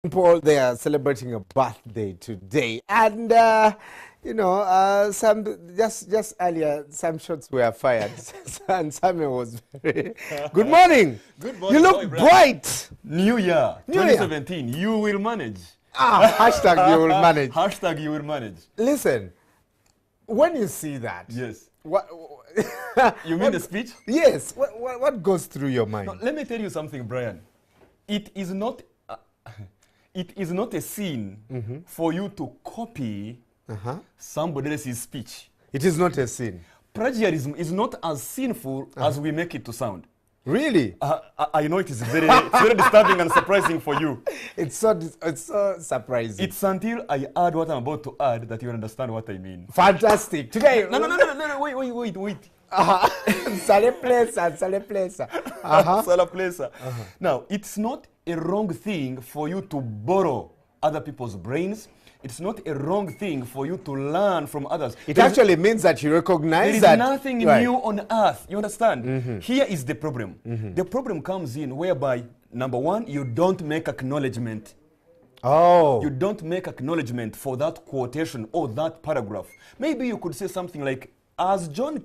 Paul, they are celebrating a birthday today, and just earlier, some shots were fired, and Samuel was very. Good morning. Good morning. You look bright. New Year, New 2017. You will manage. Hashtag you will manage. Hashtag you will manage. Listen, when you see that, Yes. what You mean the speech? Yes. What goes through your mind? No, let me tell you something, Brian. It is not. It is not a sin for you to copy somebody else's speech. It is not a sin. Plagiarism is not as sinful as we make it to sound. Really? I know it is very disturbing and surprising for you. It's so surprising. It's until I add what I'm about to add that you understand what I mean. Fantastic. Today. No, wait. Sale plesa. Sala plesa. Now, it's not a wrong thing for you to borrow other people's brains. It's not a wrong thing for you to learn from others. It actually means that you recognize there that is nothing new on earth. You understand? Here is the problem. The problem comes in whereby, number one, you don't make acknowledgement. Oh. You don't make acknowledgement for that quotation or that paragraph. Maybe you could say something like, as John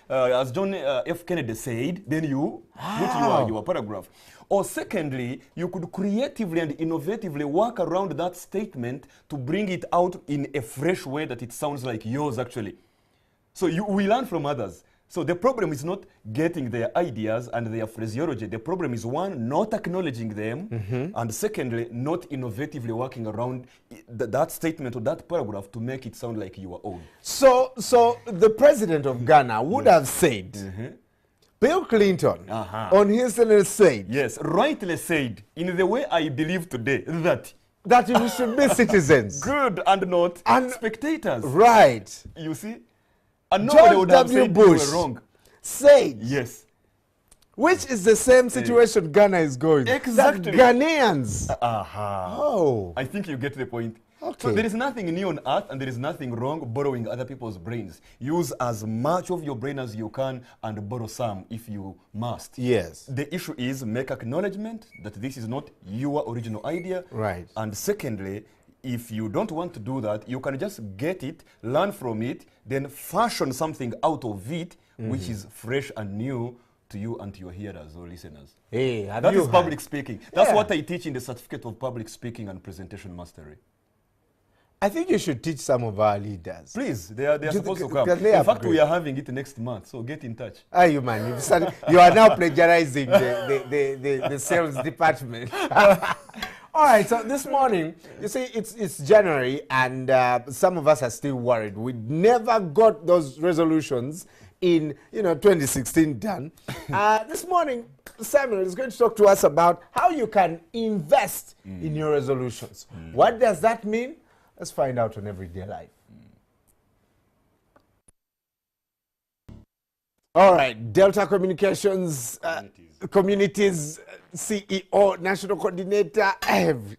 F. Kennedy said, then you put your paragraph. Or secondly, you could creatively and innovatively work around that statement to bring it out in a fresh way that it sounds like yours actually. So we learn from others. So the problem is not getting their ideas and their phraseology. The problem is, one, not acknowledging them, and secondly, not innovatively working around that statement or that paragraph to make it sound like your own. So the president of Ghana would have said, Bill Clinton on his Senate said, yes, rightly said, in the way I believe today, that you should be citizens. Good, and not spectators. Right. You see? And nobody would have said Bush you were wrong. Said. Yes. Which is the same situation Ghana is going. Exactly. That Ghanaians. Oh. I think you get the point. Okay. So there is nothing new on earth and there is nothing wrong borrowing other people's brains. Use as much of your brain as you can and borrow some if you must. Yes. The issue is make acknowledgement that this is not your original idea. Right. And secondly, if you don't want to do that, you can just get it, learn from it, then fashion something out of it, which is fresh and new to you and to your hearers or listeners. Hey, that is public speaking. That's what I teach in the Certificate of Public Speaking and Presentation Mastery. I think you should teach some of our leaders. Please, they are supposed to come. In fact, we are having it next month, so get in touch. You man, you are now plagiarizing the sales department. All right, so this morning, you see, it's January, and some of us are still worried. We never got those resolutions in 2016 done. This morning, Samuel is going to talk to us about how you can invest in your resolutions. What does that mean? Let's find out on Everyday Life. All right, Delta Communications Communities CEO, National Coordinator.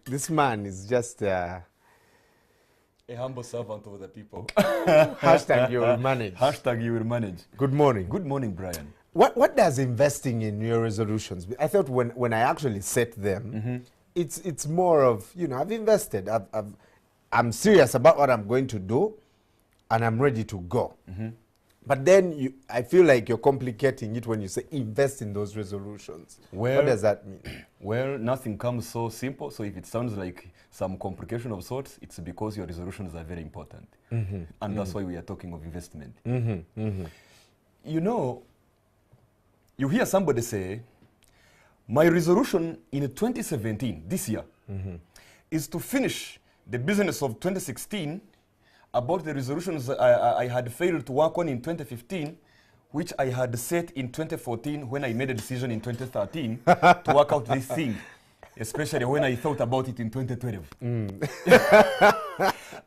This man is just a humble servant of the people. Hashtag you will manage. Hashtag you will manage. Good morning. Good morning, Brian. What does investing in your resolutions? I thought when I actually set them, it's more of, I've invested. I'm serious about what I'm going to do, and I'm ready to go. But then I feel like you're complicating it when you say invest in those resolutions. What does that mean? Well, nothing comes so simple. So if it sounds like some complication of sorts, it's because your resolutions are very important. And that's why we are talking of investment. You hear somebody say, my resolution in 2017, this year, is to finish the business of 2016 about the resolutions I had failed to work on in 2015, which I had set in 2014 when I made a decision in 2013 to work out this thing, especially when I thought about it in 2012.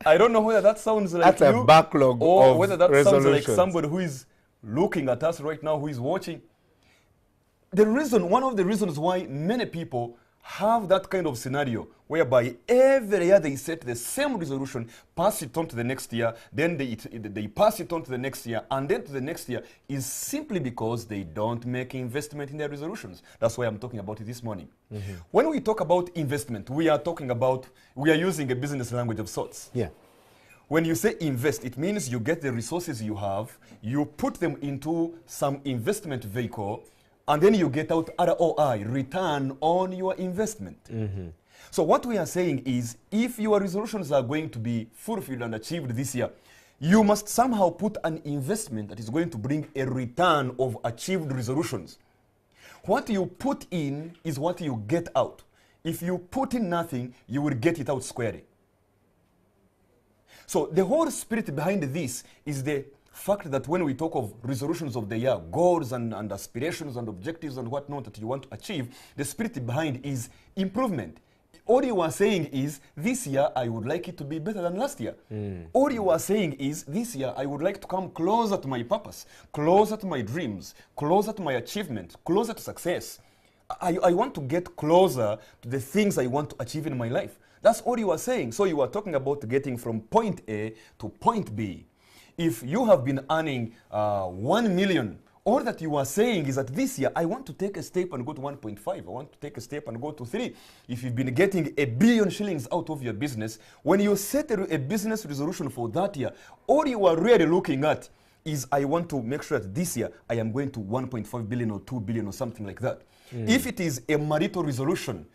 I don't know whether that sounds like that's a backlog or of whether that sounds like somebody who is looking at us right now, who is watching. One of the reasons why many people have that kind of scenario whereby every year they set the same resolution, pass it on to the next year, then they pass it on to the next year, and then to the next year, is simply because they don't make investment in their resolutions. That's why I'm talking about it this morning. When we talk about investment, we are using a business language of sorts. Yeah. When you say invest, it means you get the resources you have, you put them into some investment vehicle, and then you get out ROI, return on your investment. So what we are saying is, if your resolutions are going to be fulfilled and achieved this year, you must somehow put an investment that is going to bring a return of achieved resolutions. What you put in is what you get out. If you put in nothing, you will get it out squarely. So the whole spirit behind this is the fact that when we talk of resolutions of the year, goals and aspirations and objectives and whatnot that you want to achieve, the spirit behind is improvement. All you are saying is, this year I would like it to be better than last year. All you are saying is, this year I would like to come closer to my purpose, closer to my dreams, closer to my achievement, closer to success. I want to get closer to the things I want to achieve in my life. That's all you are saying. So you are talking about getting from point A to point B. If you have been earning 1 million, all that you are saying is that this year, I want to take a step and go to 1.5. I want to take a step and go to 3. If you've been getting 1 billion shillings out of your business, when you set a business resolution for that year, all you are really looking at is, I want to make sure that this year, I am going to 1.5 billion or 2 billion or something like that. If it is a marital resolution,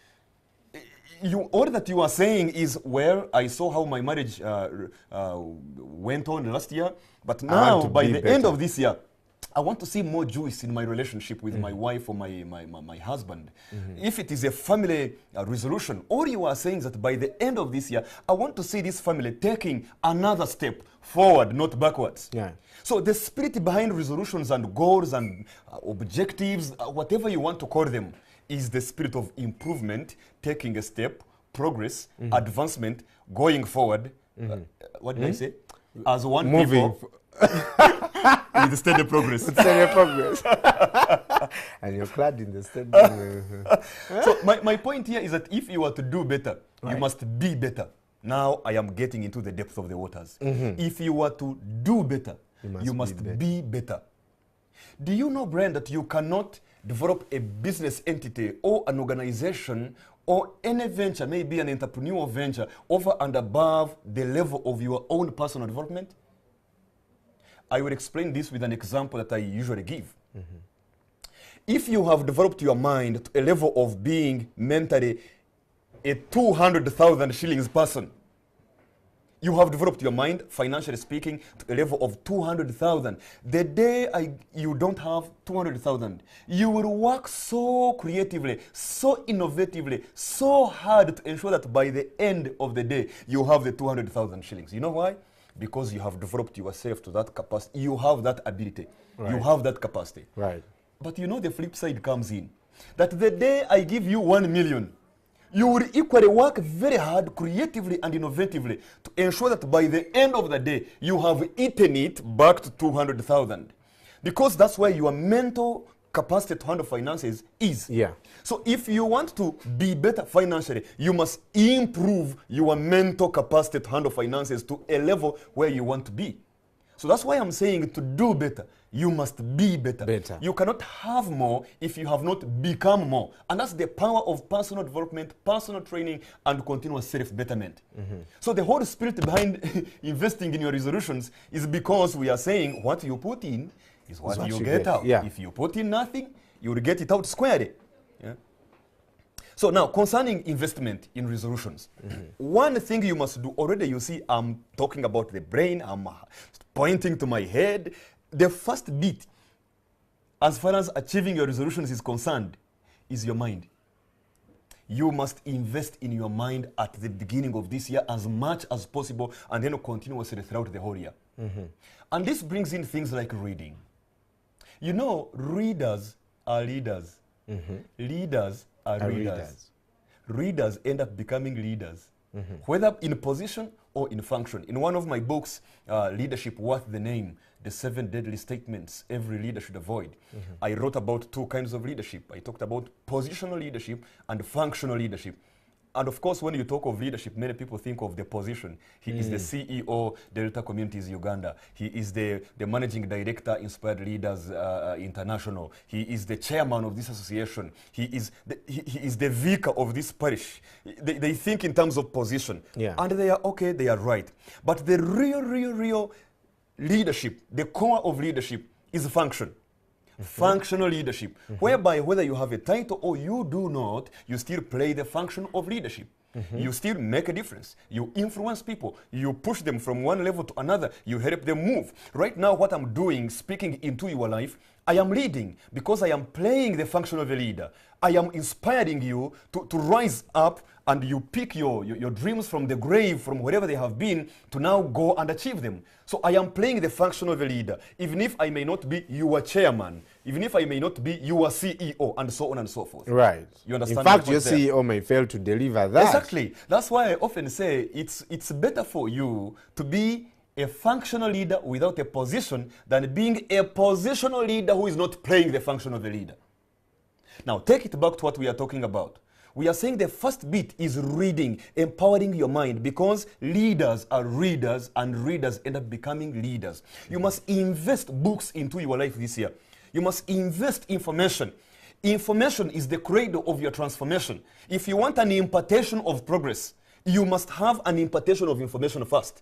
all that you are saying is, well, I saw how my marriage went on last year, but now by the end of this year, I want to see more juice in my relationship with my wife or my husband. If it is a family resolution, all you are saying is that by the end of this year, I want to see this family taking another step forward, not backwards. Yeah. So the spirit behind resolutions and goals and objectives, whatever you want to call them, is the spirit of improvement, taking a step, progress, advancement, going forward. What did I say? As one Moving. people. With steady progress. Steady progress. And you're clad in the steady. So my point here is that if you are to do better, you must be better. Now I am getting into the depth of the waters. If you are to do better, you must be better. Do you know, Brian, that you cannot develop a business entity or an organization or any venture, maybe an entrepreneurial venture, over and above the level of your own personal development? I will explain this with an example that I usually give. If you have developed your mind to a level of being mentally a 200,000 shillings person, you have developed your mind, financially speaking, to a level of 200,000. The day you don't have 200,000, you will work so creatively, so innovatively, so hard to ensure that by the end of the day, you have the 200,000 shillings. You know why? Because you have developed yourself to that capacity. You have that ability. Right. You have that capacity. Right. But you know the flip side comes in. That the day I give you 1 million, you will equally work very hard, creatively and innovatively to ensure that by the end of the day, you have eaten it back to 200,000. Because that's where your mental capacity to handle finances is. Yeah. So if you want to be better financially, you must improve your mental capacity to handle finances to a level where you want to be. So that's why I'm saying, to do better, you must be better. You cannot have more if you have not become more. And that's the power of personal development, personal training, and continuous self-betterment. So the whole spirit behind investing in your resolutions is because we are saying what you put in is what you get out. Yeah. If you put in nothing, you will get it out squarely. Yeah? So now, concerning investment in resolutions, one thing you must do, already you see I'm talking about the brain, I'm pointing to my head. The first bit, as far as achieving your resolutions is concerned, is your mind. You must invest in your mind at the beginning of this year as much as possible, and then continuously throughout the whole year. And this brings in things like reading. You know, readers are leaders. Leaders are readers. Readers end up becoming leaders. whether in position or in function. In one of my books, Leadership Worth the Name, the 7 deadly statements every leader should avoid, I wrote about 2 kinds of leadership. I talked about positional leadership and functional leadership. And of course, when you talk of leadership, many people think of the position. He is the CEO, Delta Communities Uganda. He is the managing director, Inspired Leaders International. He is the chairman of this association. He is the vicar of this parish. They think in terms of position. Yeah. And they are okay, they are right. But the real leadership, the core of leadership is function. Functional leadership, whereby whether you have a title or you do not, you still play the function of leadership. You still make a difference. You influence people. You push them from one level to another. You help them move. Right now, what I'm doing, speaking into your life, I am leading because I am playing the function of a leader. I am inspiring you to rise up, and you pick your dreams from the grave, from wherever they have been, to now go and achieve them. So I am playing the function of a leader, even if I may not be your chairman, even if I may not be your CEO, and so on and so forth. Right. You understand? In fact, your CEO may fail to deliver that. Exactly. That's why I often say it's better for you to be a functional leader without a position than being a positional leader who is not playing the function of a leader. Now, take it back to what we are talking about. We are saying the first bit is reading, empowering your mind, because leaders are readers and readers end up becoming leaders. You must invest books into your life this year. You must invest information. Information is the cradle of your transformation. If you want an impartation of progress, you must have an impartation of information first.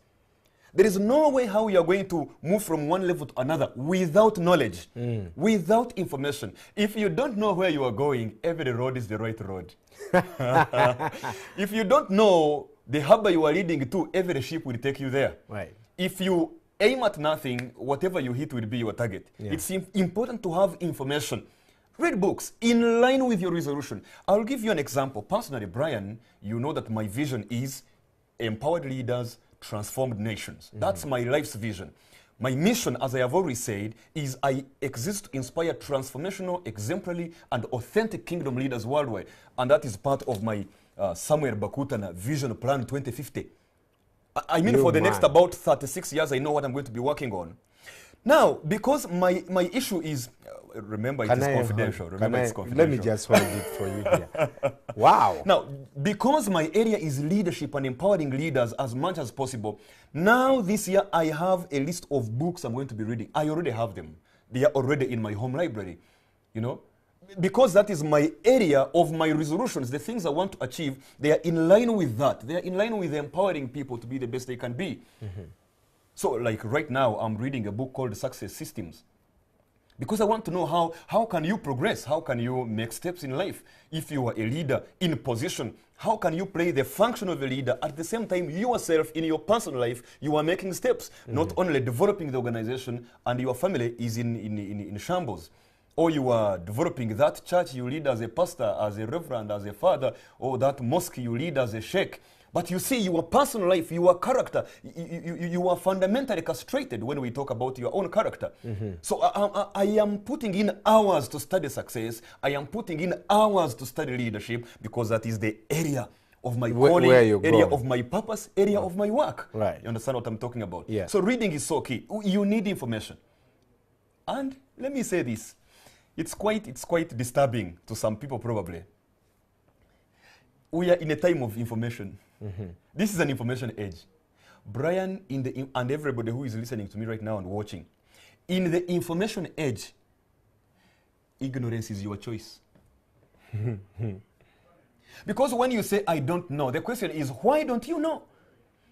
There is no way how you are going to move from one level to another without knowledge, without information. If you don't know where you are going, every road is the right road. If you don't know the harbor you are leading to, every ship will take you there. Right. If you aim at nothing, whatever you hit will be your target. Yeah. It's important to have information. Read books in line with your resolution. I'll give you an example. Personally, Brian, you know that my vision is empowered leaders, transformed nations. That's my life's vision. My mission, as I have already said, is I exist to inspire transformational, exemplary, and authentic kingdom leaders worldwide. And that is part of my Samuel Bakutana Vision Plan 2050. I mean, for the next about 36 years, I know what I'm going to be working on. Now, because my issue is, remember it is confidential. Remember it's confidential. Let me just hold it for you here. Wow. Now, because my area is leadership and empowering leaders as much as possible, now this year I have a list of books I'm going to be reading. I already have them. They are already in my home library, you know. Because that is my area of my resolutions, the things I want to achieve, they are in line with that. They are in line with empowering people to be the best they can be. So like right now, I'm reading a book called Success Systems. Because I want to know how can you progress? How can you make steps in life? If you are a leader in position, how can you play the function of a leader? At the same time, yourself in your personal life, you are making steps, not only developing the organization and your family is in shambles. Or you are developing that church you lead as a pastor, as a reverend, as a father, or that mosque you lead as a sheikh. But you see, your personal life, your character, you are fundamentally castrated when we talk about your own character. So I am putting in hours to study success. I am putting in hours to study leadership because that is the area of my calling, area of my purpose, area of my work. Right. You understand what I'm talking about? Yeah. So reading is so key. You need information. And let me say this. It's quite disturbing to some people probably. We are in a time of information. This is an information age. Brian, and everybody who is listening to me right now and watching, in the information age, ignorance is your choice. Because when you say, I don't know, the question is, why don't you know?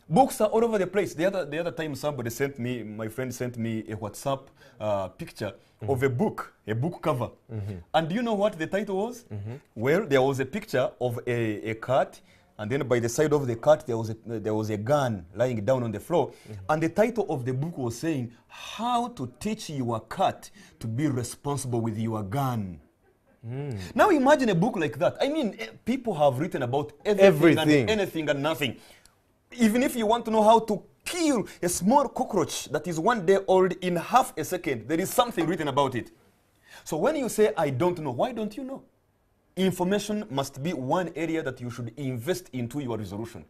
Books are all over the place. The other time somebody sent me, my friend sent me a WhatsApp picture of a book cover. And do you know what the title was? Well, there was a picture of a cat, and then by the side of the cat there was a gun lying down on the floor. And the title of the book was saying, How to Teach Your Cat to Be Responsible with Your Gun. Now imagine a book like that. I mean, people have written about everything. And anything and nothing. Even if you want to know how to kill a small cockroach that is 1 day old in half a second, there is something written about it. So when you say, I don't know, why don't you know? Information must be one area that you should invest into your resolution.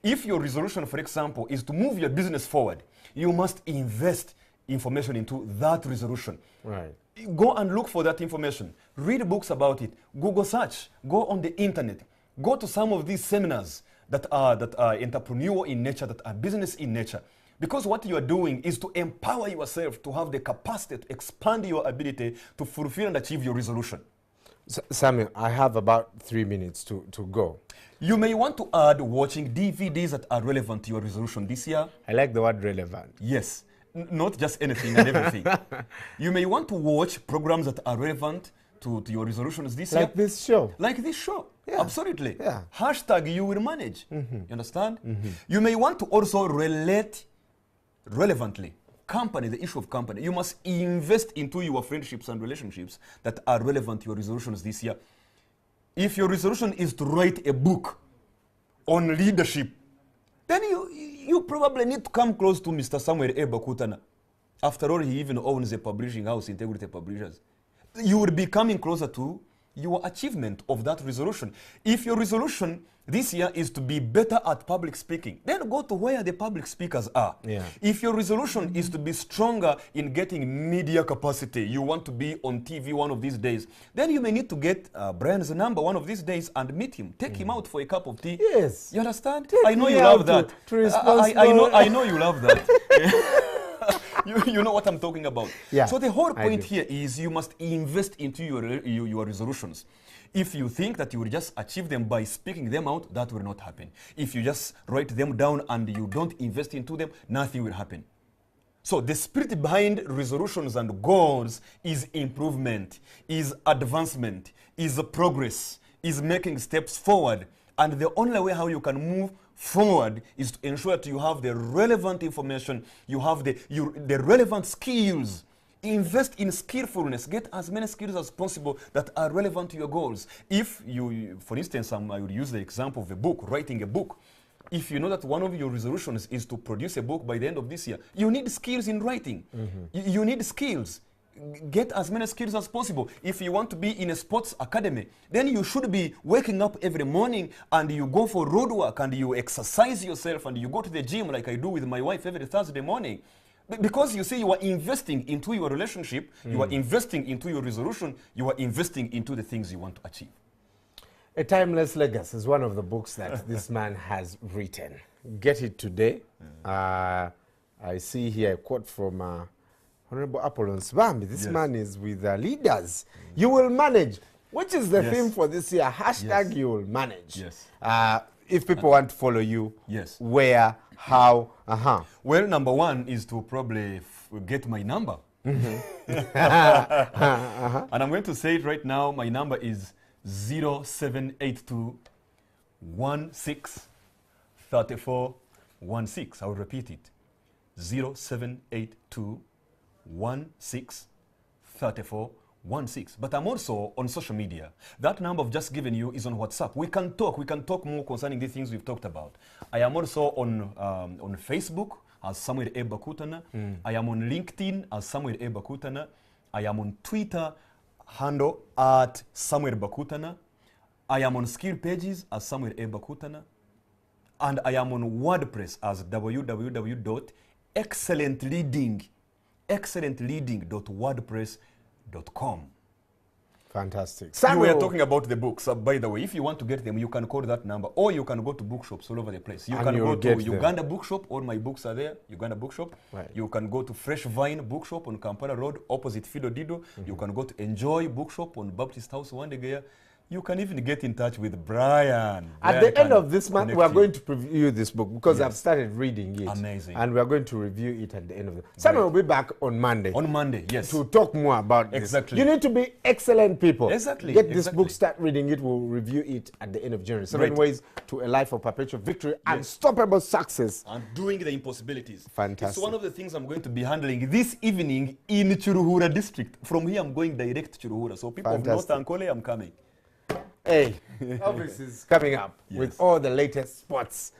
If your resolution, for example, is to move your business forward, you must invest information into that resolution. Right. Go and look for that information. Read books about it. Google search. Go on the internet. Go to some of these seminars that are entrepreneurial in nature, that are business in nature. Because what you are doing is to empower yourself to have the capacity to expand your ability to fulfill and achieve your resolution. Samuel, I have about 3 minutes to go. You may want to add watching DVDs that are relevant to your resolution this year. I like the word relevant. Yes, not just anything and everything. You may want to watch programs that are relevant to your resolutions this year. Like this show. Like this show. Yeah. Absolutely. Yeah. Hashtag you will manage. You understand? You may want to also relate relevantly. Company, the issue of company. You must invest into your friendships and relationships that are relevant to your resolutions this year. If your resolution is to write a book on leadership, then you probably need to come close to Mr. Samuel Bakutana. After all, he even owns a publishing house, Integrity Publishers. You will be coming closer to your achievement of that resolution. If your resolution this year is to be better at public speaking, then go to where the public speakers are. Yeah. If your resolution is to be stronger in getting media capacity, you want to be on TV one of these days, then you may need to get Brian's number one of these days and meet him. Take him out for a cup of tea. Yes. You understand? Take I know me you out love that. I know you love that. You know what I'm talking about. Yeah, so the whole I point do. here is you must invest into your resolutions. If you think that you will just achieve them by speaking them out, that will not happen. If you just write them down and you don't invest into them, nothing will happen. So the spirit behind resolutions and goals is improvement, is advancement, is progress, is making steps forward. And the only way how you can move forward is to ensure that you have the relevant information, you have the relevant skills. Invest in skillfulness. Get as many skills as possible that are relevant to your goals. If you, for instance, I would use the example of a book, writing a book. If you know that one of your resolutions is to produce a book by the end of this year, you need skills in writing. You need skills. Get as many skills as possible. If you want to be in a sports academy, then you should be waking up every morning and you go for road work and you exercise yourself and you go to the gym like I do with my wife every Thursday morning. Because you see, you are investing into your relationship, you are investing into your resolution, you are investing into the things you want to achieve. A Timeless Legacy is one of the books that this man has written. Get it today. I see here a quote from Honorable Apollon Swami. This man is with leaders. You will manage. Which is the theme for this year? Hashtag you will manage. Yes. If people want to follow you, Yes. where, how, Well, number one is to probably get my number. And I'm going to say it right now. My number is 0782 16 34 16. I'll repeat it. 0782 16 34 16. But I'm also on social media. That number I've just given you is on WhatsApp. We can talk more concerning the things we've talked about. I am also on Facebook as Samuel Bakutana. I am on LinkedIn as Samuel Bakutana. I am on Twitter handle at Samuel Bakutana. I am on skill pages as Samuel Bakutana. And I am on WordPress as excellentleading.wordpress.com. Fantastic. You were talking about the books. By the way, if you want to get them, you can call that number, or you can go to bookshops all over the place. You can go to Uganda Bookshop. All my books are there. Uganda Bookshop. Right. You can go to Fresh Vine Bookshop on Kampala Road, opposite Fido Dido. You can go to Enjoy Bookshop on Baptist House, Wandegeya. You can even get in touch with Brian. At the end of this month, we are going to preview this book because I've started reading it. Amazing. And we are going to review it at the end of it. Samuel will be back on Monday. On Monday, yes. To talk more about this. Exactly. You need to be excellent people. Exactly. Get this book, start reading it. We'll review it at the end of January. 7 Ways to a Life of Perpetual Victory, Unstoppable Success. And doing the impossibilities. Fantastic. It's one of the things I'm going to be handling this evening in Chiruhura district. From here, I'm going direct to Chiruhura. So people of North Ankole, I'm coming. Hey, Elvis is coming up with all the latest sports